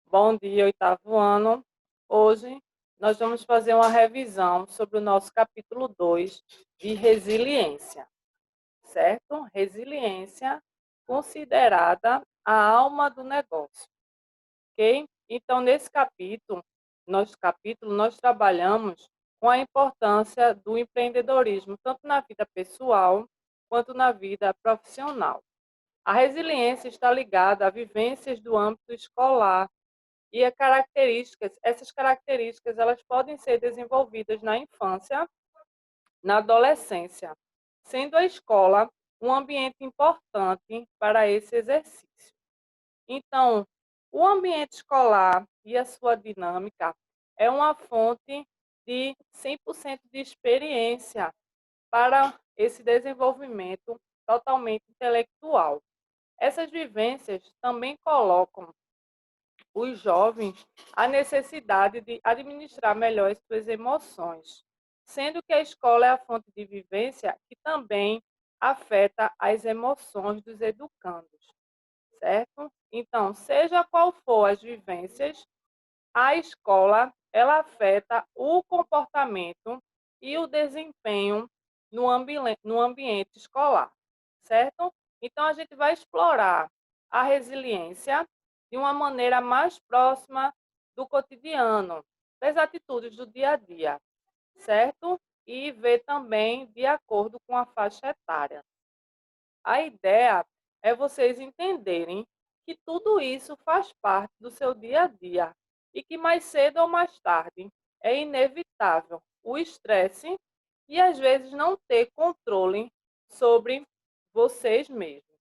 Bom dia, oitavo ano. Hoje nós vamos fazer uma revisão sobre o nosso capítulo 2 de resiliência, certo? Resiliência considerada a alma do negócio, ok? Então, nesse capítulo, nós trabalhamos com a importância do empreendedorismo, tanto na vida pessoal quanto na vida profissional. A resiliência está ligada a vivências do âmbito escolar, e essas características, elas podem ser desenvolvidas na infância, na adolescência, sendo a escola um ambiente importante para esse exercício. Então, o ambiente escolar e a sua dinâmica é uma fonte de 100% de experiência para esse desenvolvimento totalmente intelectual. Essas vivências também colocam os jovens a necessidade de administrar melhor as suas emoções, sendo que a escola é a fonte de vivência que também afeta as emoções dos educandos, certo? Então, seja qual for as vivências, a escola ela afeta o comportamento e o desempenho no ambiente escolar, certo? Então, a gente vai explorar a resiliência de uma maneira mais próxima do cotidiano, das atitudes do dia a dia, certo? E ver também de acordo com a faixa etária. A ideia é vocês entenderem que tudo isso faz parte do seu dia a dia e que mais cedo ou mais tarde é inevitável o estresse e às vezes não ter controle sobre vocês mesmos.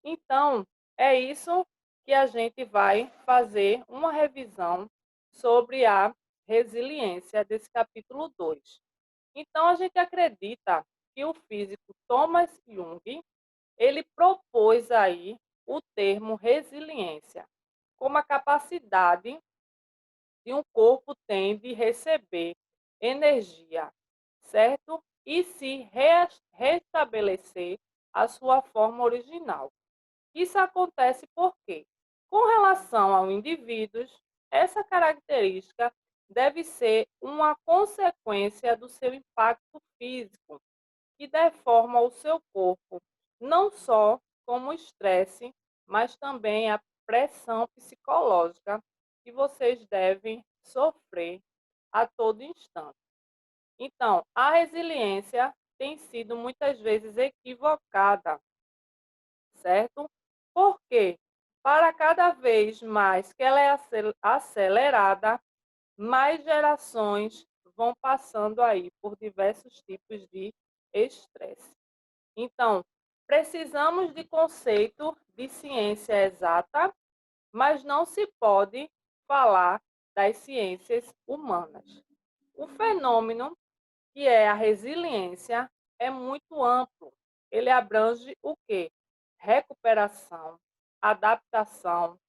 Então, é isso que a gente vai fazer uma revisão sobre a resiliência desse capítulo 2. Então, a gente acredita que o físico Thomas Jung ele propôs aí o termo resiliência, como a capacidade que um corpo tem de receber energia, certo? E se restabelecer a sua forma original. Isso acontece porque, com relação ao indivíduos, essa característica deve ser uma consequência do seu impacto físico, que deforma o seu corpo, não só como o estresse, mas também a pressão psicológica que vocês devem sofrer a todo instante. Então, a resiliência tem sido muitas vezes equivocada, certo? Porque para cada vez mais que ela é acelerada, mais gerações vão passando aí por diversos tipos de estresse. Então, precisamos de conceito de ciência exata, mas não se pode falar das ciências humanas. O fenômeno, que é a resiliência, é muito amplo. Ele abrange o quê? Recuperação, adaptação,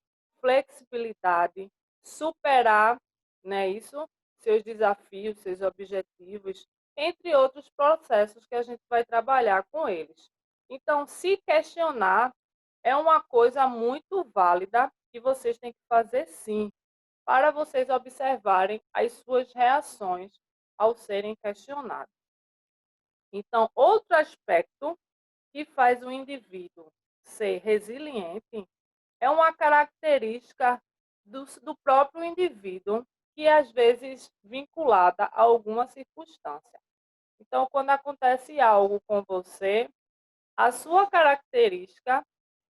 flexibilidade, superar, né, isso, seus desafios, seus objetivos, entre outros processos que a gente vai trabalhar com eles. Então, se questionar é uma coisa muito válida que vocês têm que fazer sim, para vocês observarem as suas reações ao serem questionados. Então, outro aspecto que faz o indivíduo ser resiliente é uma característica do próprio indivíduo, que é, às vezes vinculada a alguma circunstância. Então, quando acontece algo com você, a sua característica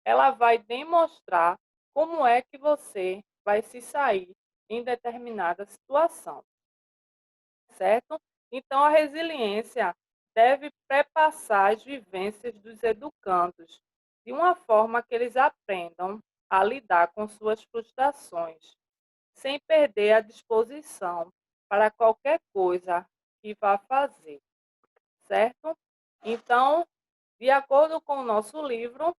ela vai demonstrar como é que você vai se sair em determinada situação, certo? Então, a resiliência deve perpassar as vivências dos educandos de uma forma que eles aprendam a lidar com suas frustrações, sem perder a disposição para qualquer coisa que vá fazer, certo? Então, de acordo com o nosso livro,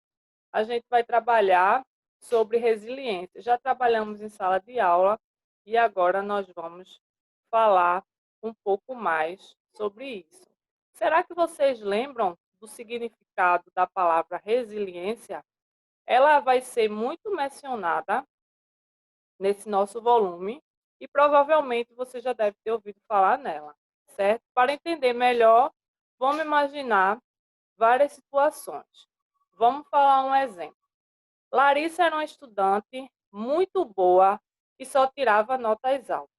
a gente vai trabalhar sobre resiliência. Já trabalhamos em sala de aula e agora nós vamos falar um pouco mais sobre isso. Será que vocês lembram do significado da palavra resiliência? Ela vai ser muito mencionada nesse nosso volume e provavelmente você já deve ter ouvido falar nela, certo? Para entender melhor, vamos imaginar várias situações. Vamos falar um exemplo. Larissa era uma estudante muito boa e só tirava notas altas.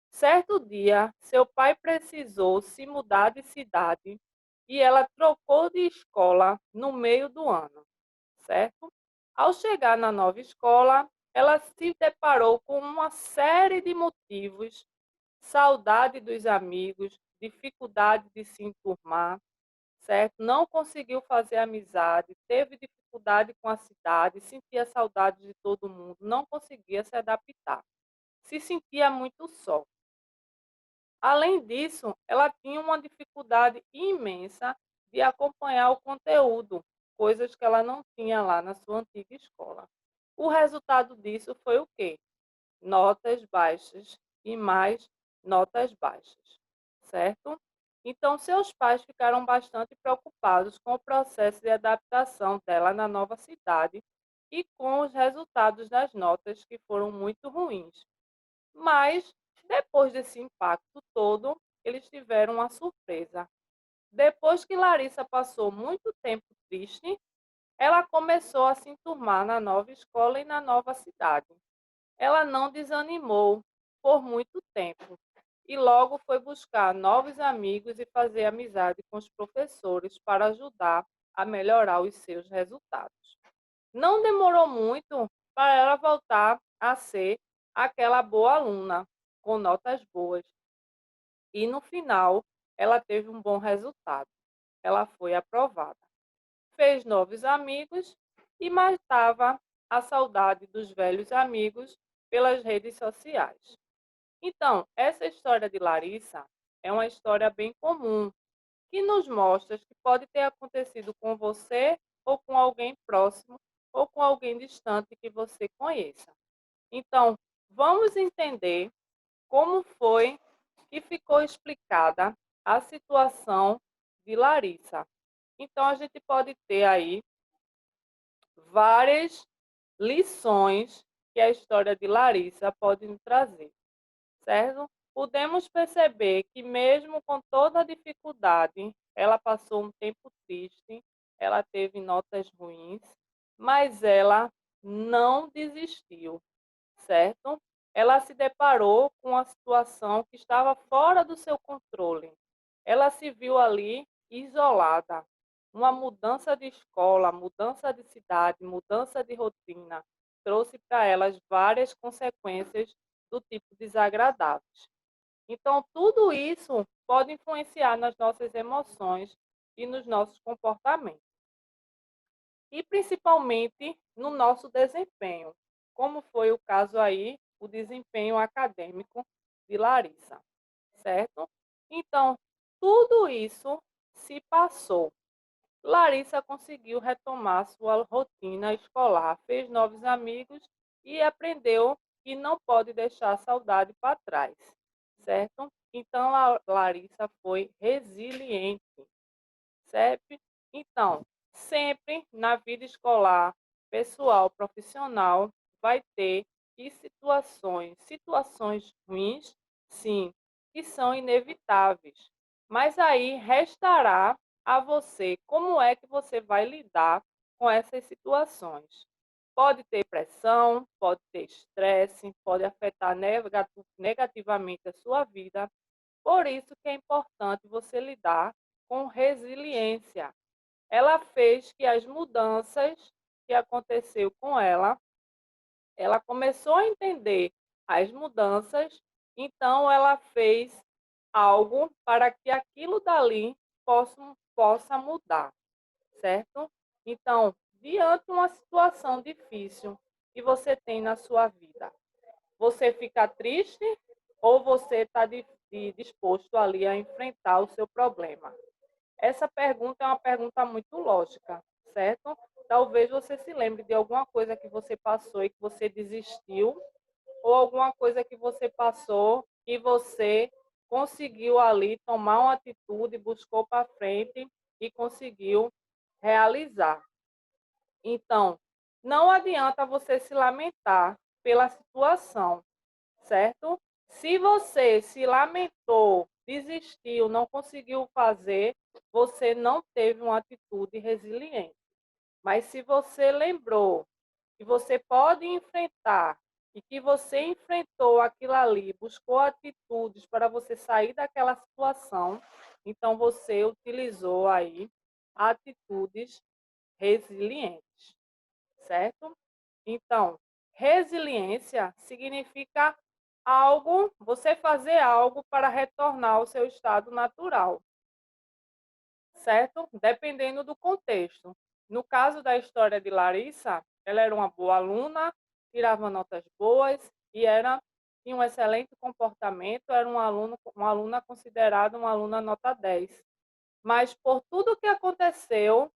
Certo dia, seu pai precisou se mudar de cidade e ela trocou de escola no meio do ano, certo? Ao chegar na nova escola, ela se deparou com uma série de motivos: saudade dos amigos, dificuldade de se enturmar, certo? Não conseguiu fazer amizade, teve dificuldade com a cidade, sentia saudade de todo mundo, não conseguia se adaptar, se sentia muito só. Além disso, ela tinha uma dificuldade imensa de acompanhar o conteúdo, coisas que ela não tinha lá na sua antiga escola. O resultado disso foi o quê? Notas baixas e mais notas baixas, certo? Então, seus pais ficaram bastante preocupados com o processo de adaptação dela na nova cidade e com os resultados das notas que foram muito ruins. Mas, depois desse impacto todo, eles tiveram uma surpresa. Depois que Larissa passou muito tempo triste, ela começou a se enturmar na nova escola e na nova cidade. Ela não desanimou por muito tempo e logo foi buscar novos amigos e fazer amizade com os professores para ajudar a melhorar os seus resultados. Não demorou muito para ela voltar a ser aquela boa aluna, com notas boas. E no final, ela teve um bom resultado. Ela foi aprovada. Fez novos amigos e matava a saudade dos velhos amigos pelas redes sociais. Então, essa história de Larissa é uma história bem comum, que nos mostra que pode ter acontecido com você ou com alguém próximo ou com alguém distante que você conheça. Então, vamos entender como foi que ficou explicada a situação de Larissa. Então, a gente pode ter aí várias lições que a história de Larissa pode nos trazer, certo? Podemos perceber que mesmo com toda a dificuldade, ela passou um tempo triste, ela teve notas ruins, mas ela não desistiu, certo? Ela se deparou com uma situação que estava fora do seu controle. Ela se viu ali isolada. Uma mudança de escola, mudança de cidade, mudança de rotina trouxe para elas várias consequências do tipo desagradáveis. Então, tudo isso pode influenciar nas nossas emoções e nos nossos comportamentos e principalmente no nosso desempenho, como foi o caso aí, o desempenho acadêmico de Larissa, certo? Então, tudo isso se passou. Larissa conseguiu retomar sua rotina escolar, fez novos amigos e aprendeu que não pode deixar a saudade para trás, certo? Então, a Larissa foi resiliente, certo? Então, sempre na vida escolar, pessoal, profissional, vai ter situações ruins, sim, que são inevitáveis. Mas aí restará a você como é que você vai lidar com essas situações. Pode ter pressão, pode ter estresse, pode afetar negativamente a sua vida. Por isso que é importante você lidar com resiliência. Ela fez que as mudanças que aconteceu com ela começou a entender as mudanças, então ela fez algo para que aquilo dali possa mudar, certo? Então, diante de uma situação difícil que você tem na sua vida, você fica triste ou você está disposto ali a enfrentar o seu problema? Essa pergunta é uma pergunta muito lógica, certo? Talvez você se lembre de alguma coisa que você passou e que você desistiu, ou alguma coisa que você passou e você conseguiu ali tomar uma atitude, buscou para frente e conseguiu realizar. Então, não adianta você se lamentar pela situação, certo? Se você se lamentou, desistiu, não conseguiu fazer, você não teve uma atitude resiliente. Mas se você lembrou que você pode enfrentar e que você enfrentou aquilo ali, buscou atitudes para você sair daquela situação, então você utilizou aí atitudes resilientes, certo? Então, resiliência significa algo, você fazer algo para retornar ao seu estado natural, certo? Dependendo do contexto. No caso da história de Larissa, ela era uma boa aluna, tirava notas boas e tinha um excelente comportamento, era uma aluna considerada uma aluna nota 10. Mas por tudo que aconteceu,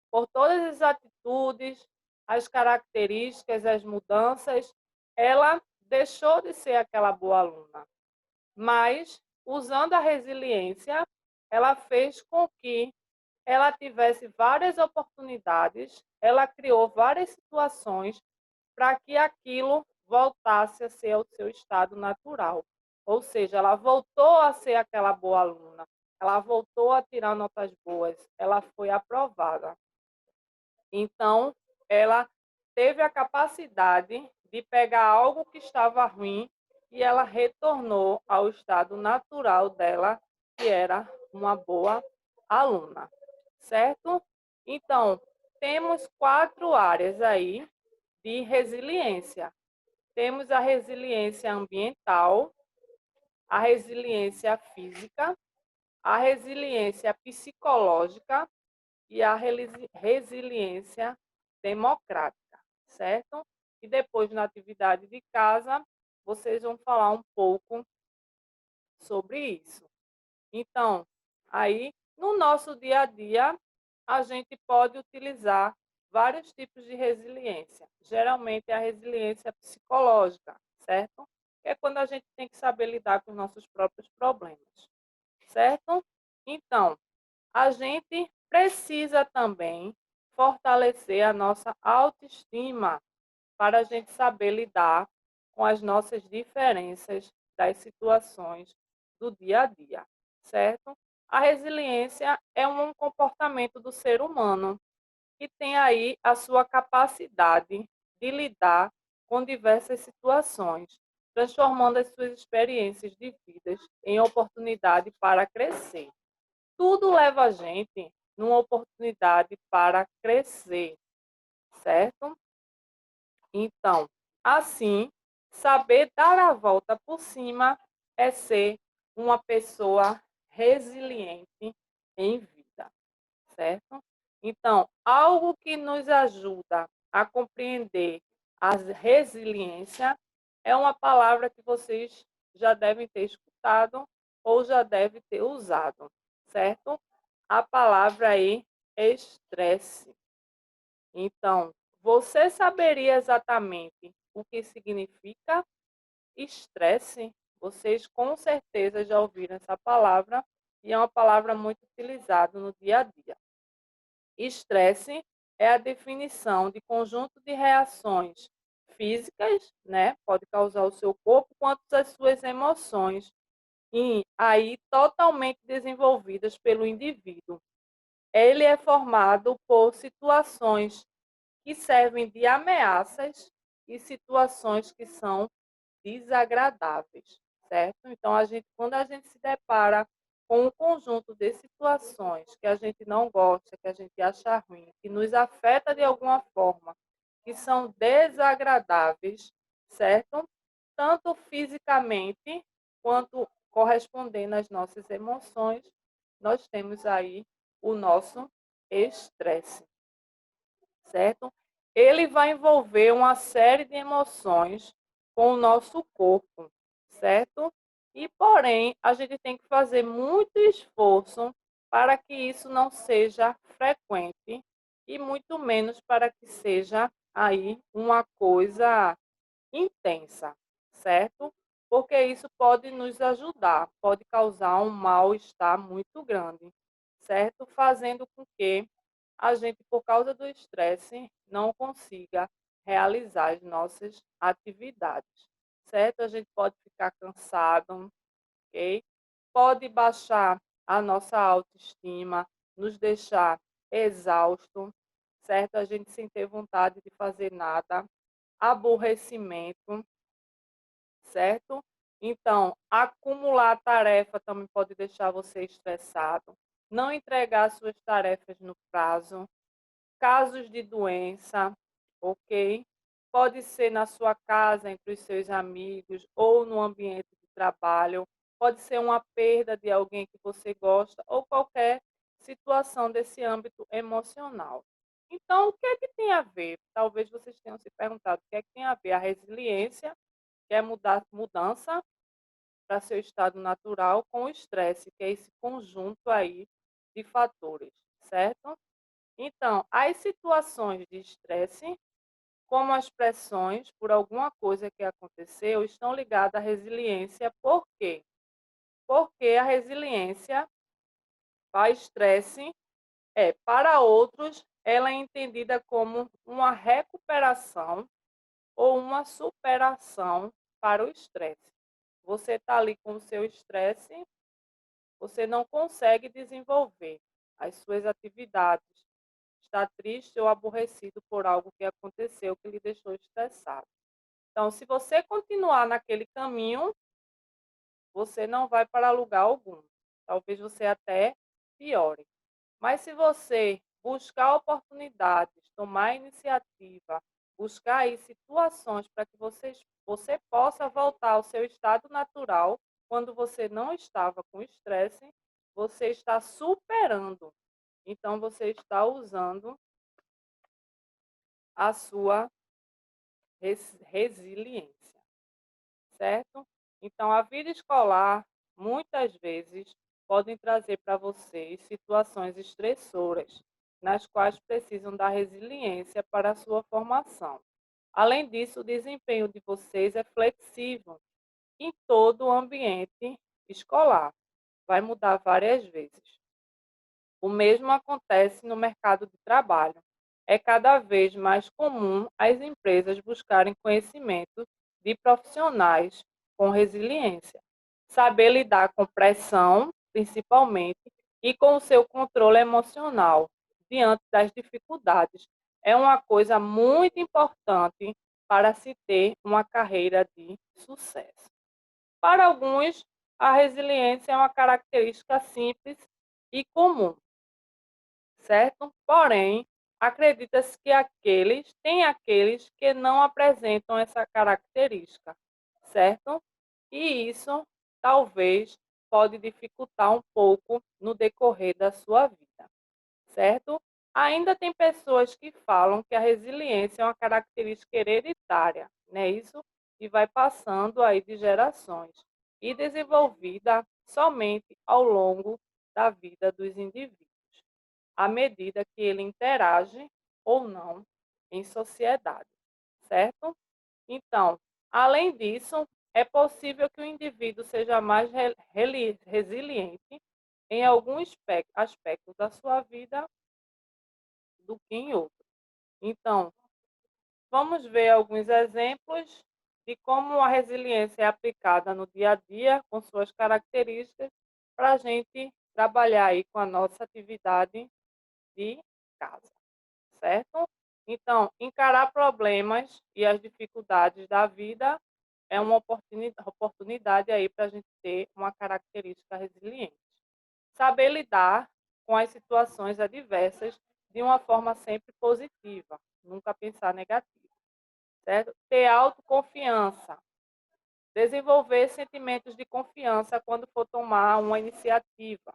por todas as atitudes, as características, as mudanças, ela deixou de ser aquela boa aluna. Mas, usando a resiliência, ela fez com que ela tivesse várias oportunidades, ela criou várias situações para que aquilo voltasse a ser o seu estado natural. Ou seja, ela voltou a ser aquela boa aluna, ela voltou a tirar notas boas, ela foi aprovada. Então, ela teve a capacidade de pegar algo que estava ruim e ela retornou ao estado natural dela, que era uma boa aluna, certo? Então, temos 4 áreas aí de resiliência. Temos a resiliência ambiental, a resiliência física, a resiliência psicológica e a resiliência democrática, certo? E depois, na atividade de casa, vocês vão falar um pouco sobre isso. Então, aí, no nosso dia a dia, a gente pode utilizar vários tipos de resiliência. Geralmente, é a resiliência psicológica, certo? Que é quando a gente tem que saber lidar com os nossos próprios problemas, certo? Então, a gente precisa também fortalecer a nossa autoestima para a gente saber lidar com as nossas diferenças das situações do dia a dia, certo? A resiliência é um comportamento do ser humano que tem aí a sua capacidade de lidar com diversas situações, transformando as suas experiências de vida em oportunidade para crescer. Tudo leva a gente numa oportunidade para crescer, certo? Então, assim, saber dar a volta por cima é ser uma pessoa resiliente em vida, certo? Então, algo que nos ajuda a compreender a resiliência é uma palavra que vocês já devem ter escutado ou já devem ter usado, certo? A palavra aí é estresse. Então, você saberia exatamente o que significa estresse? Vocês com certeza já ouviram essa palavra e é uma palavra muito utilizada no dia a dia. Estresse é a definição de conjunto de reações físicas, né? Pode causar o seu corpo, quanto as suas emoções, e aí totalmente desenvolvidas pelo indivíduo. Ele é formado por situações que servem de ameaças e situações que são desagradáveis, certo? Então, quando a gente se depara com um conjunto de situações que a gente não gosta, que a gente acha ruim, que nos afeta de alguma forma, que são desagradáveis, certo? Tanto fisicamente quanto correspondendo às nossas emoções, nós temos aí o nosso estresse, certo? Ele vai envolver uma série de emoções com o nosso corpo, certo? E, porém, a gente tem que fazer muito esforço para que isso não seja frequente e muito menos para que seja aí uma coisa intensa, certo? Porque isso pode nos ajudar, pode causar um mal-estar muito grande, certo? Fazendo com que a gente, por causa do estresse, não consiga realizar as nossas atividades, certo? A gente pode ficar cansado, ok? Pode baixar a nossa autoestima, nos deixar exausto, certo? A gente sem ter vontade de fazer nada, aborrecimento, certo? Então, acumular tarefa também pode deixar você estressado, não entregar suas tarefas no prazo, casos de doença, ok? Pode ser na sua casa, entre os seus amigos ou no ambiente de trabalho, pode ser uma perda de alguém que você gosta ou qualquer situação desse âmbito emocional. Então, o que é que tem a ver? Talvez vocês tenham se perguntado o que é que tem a ver a resiliência, que é mudança para seu estado natural, com o estresse, que é esse conjunto aí de fatores, certo? Então, as situações de estresse, como as pressões por alguma coisa que aconteceu, estão ligadas à resiliência. Por quê? Porque a resiliência para estresse para outros, ela é entendida como uma recuperação ou uma superação para o estresse. Você está ali com o seu estresse, você não consegue desenvolver as suas atividades. Está triste ou aborrecido por algo que aconteceu que lhe deixou estressado. Então, se você continuar naquele caminho, você não vai para lugar algum. Talvez você até piore. Mas se você buscar oportunidades, tomar iniciativa, buscar aí situações para que você possa voltar ao seu estado natural, quando você não estava com estresse, você está superando. Então, você está usando a sua resiliência, certo? Então, a vida escolar, muitas vezes, podem trazer para vocês situações estressoras, nas quais precisam da resiliência para a sua formação. Além disso, o desempenho de vocês é flexível em todo o ambiente escolar. Vai mudar várias vezes. O mesmo acontece no mercado de trabalho. É cada vez mais comum as empresas buscarem conhecimento de profissionais com resiliência, saber lidar com pressão, principalmente, e com o seu controle emocional diante das dificuldades. É uma coisa muito importante para se ter uma carreira de sucesso. Para alguns, a resiliência é uma característica simples e comum, certo? Porém, acredita-se que tem aqueles que não apresentam essa característica, certo? E isso talvez pode dificultar um pouco no decorrer da sua vida, certo? Ainda tem pessoas que falam que a resiliência é uma característica hereditária, né? Isso e vai passando aí de gerações e desenvolvida somente ao longo da vida dos indivíduos à medida que ele interage ou não em sociedade, certo? Então, além disso, é possível que o indivíduo seja mais resiliente em algum aspecto da sua vida do que em outro. Então, vamos ver alguns exemplos de como a resiliência é aplicada no dia a dia, com suas características, para a gente trabalhar aí com a nossa atividade de casa, certo? Então, encarar problemas e as dificuldades da vida é uma oportunidade aí para a gente ter uma característica resiliente. Saber lidar com as situações adversas de uma forma sempre positiva, nunca pensar negativo, certo? Ter autoconfiança, desenvolver sentimentos de confiança quando for tomar uma iniciativa,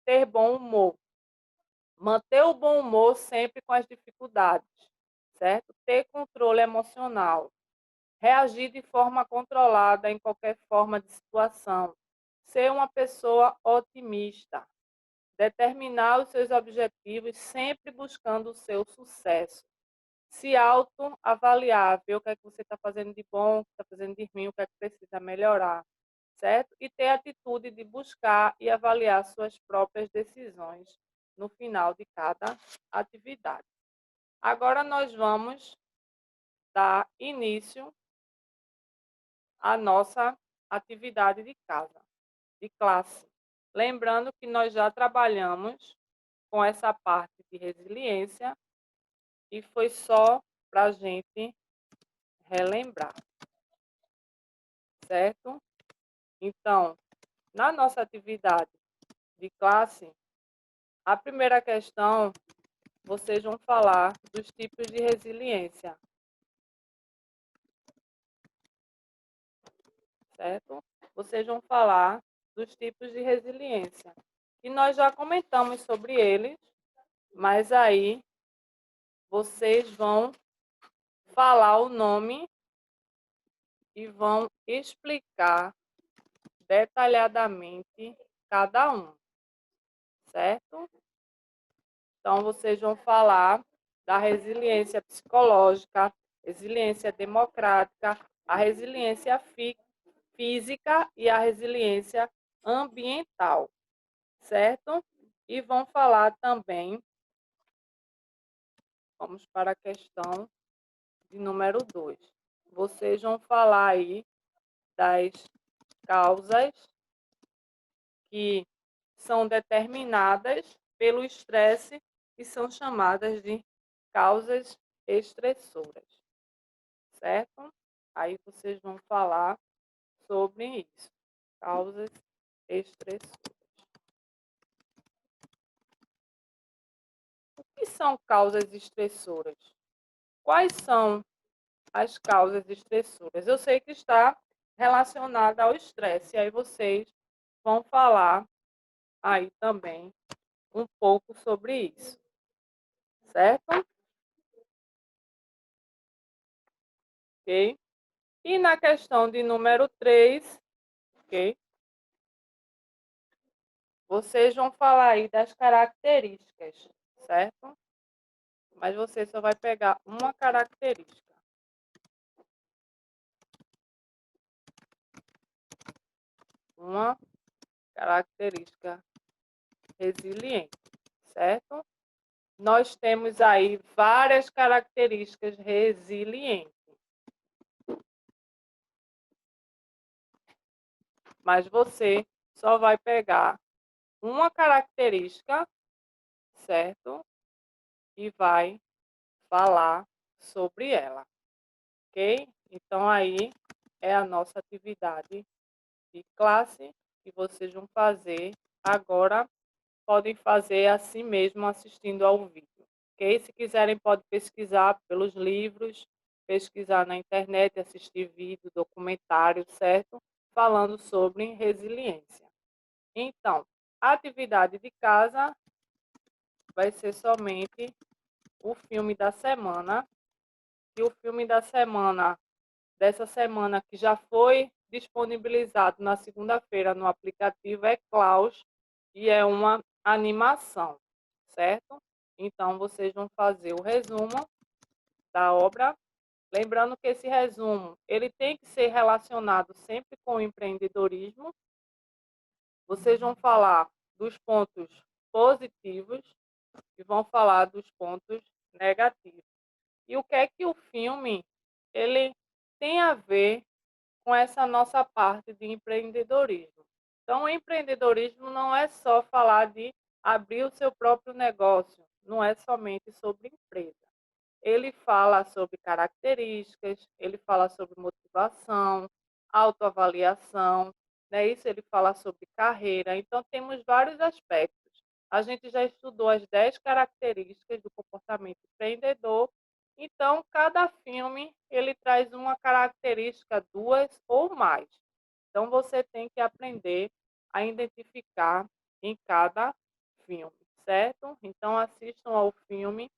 ter bom humor, manter o bom humor sempre com as dificuldades, certo? Ter controle emocional, reagir de forma controlada em qualquer forma de situação, ser uma pessoa otimista, determinar os seus objetivos sempre buscando o seu sucesso, se autoavaliar, ver o que é que você está fazendo de bom, o que está fazendo de ruim, o que é que precisa melhorar, certo? E ter a atitude de buscar e avaliar suas próprias decisões no final de cada atividade. Agora nós vamos dar início à nossa atividade de casa, de classe. Lembrando que nós já trabalhamos com essa parte de resiliência e foi só para a gente relembrar, certo? Então, na nossa atividade de classe, a primeira questão, vocês vão falar dos tipos de resiliência, certo? Vocês vão falar dos tipos de resiliência. E nós já comentamos sobre eles, mas aí vocês vão falar o nome e vão explicar detalhadamente cada um, certo? Então, vocês vão falar da resiliência psicológica, resiliência democrática, a resiliência física e a resiliência ambiental, certo? E vão falar também, vamos para a questão de número 2. Vocês vão falar aí das causas que são determinadas pelo estresse e são chamadas de causas estressoras, certo? Aí vocês vão falar sobre isso, causas estressoras. O que são causas estressoras? Quais são as causas estressoras? Eu sei que está relacionada ao estresse, aí vocês vão falar aí também um pouco sobre isso, certo? Ok? E na questão de número 3, ok? Vocês vão falar aí das características, certo? Mas você só vai pegar uma característica. Uma característica resiliente, certo? Nós temos aí várias características resilientes. Mas você só vai pegar uma característica, certo? E vai falar sobre ela, ok? Então, aí é a nossa atividade de classe que vocês vão fazer agora. Podem fazer assim mesmo assistindo ao vídeo, ok? Se quiserem, pode pesquisar pelos livros, pesquisar na internet, assistir vídeo, documentário, certo? Falando sobre resiliência. Então, a atividade de casa vai ser somente o filme da semana. E o filme da semana, dessa semana que já foi disponibilizado na segunda-feira no aplicativo, é Klaus, e é uma animação, certo? Então, vocês vão fazer o resumo da obra. Lembrando que esse resumo, ele tem que ser relacionado sempre com o empreendedorismo. Vocês vão falar dos pontos positivos e vão falar dos pontos negativos. E o que é que o filme ele tem a ver com essa nossa parte de empreendedorismo? Então, o empreendedorismo não é só falar de abrir o seu próprio negócio, não é somente sobre empresa. Ele fala sobre características, ele fala sobre motivação, autoavaliação, né? Isso ele fala sobre carreira. Então, temos vários aspectos. A gente já estudou as 10 características do comportamento empreendedor. Então, cada filme ele traz uma característica, duas ou mais. Então, você tem que aprender a identificar em cada filme, certo? Então, assistam ao filme,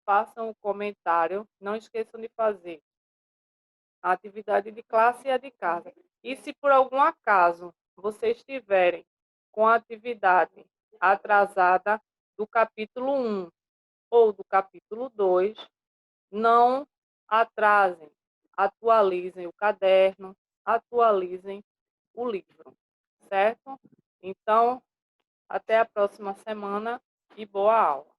façam o comentário, não esqueçam de fazer a atividade de classe e a de casa. E se por algum acaso vocês tiverem com a atividade atrasada do capítulo 1 ou do capítulo 2, não atrasem, atualizem o caderno, atualizem o livro, certo? Então, até a próxima semana e boa aula.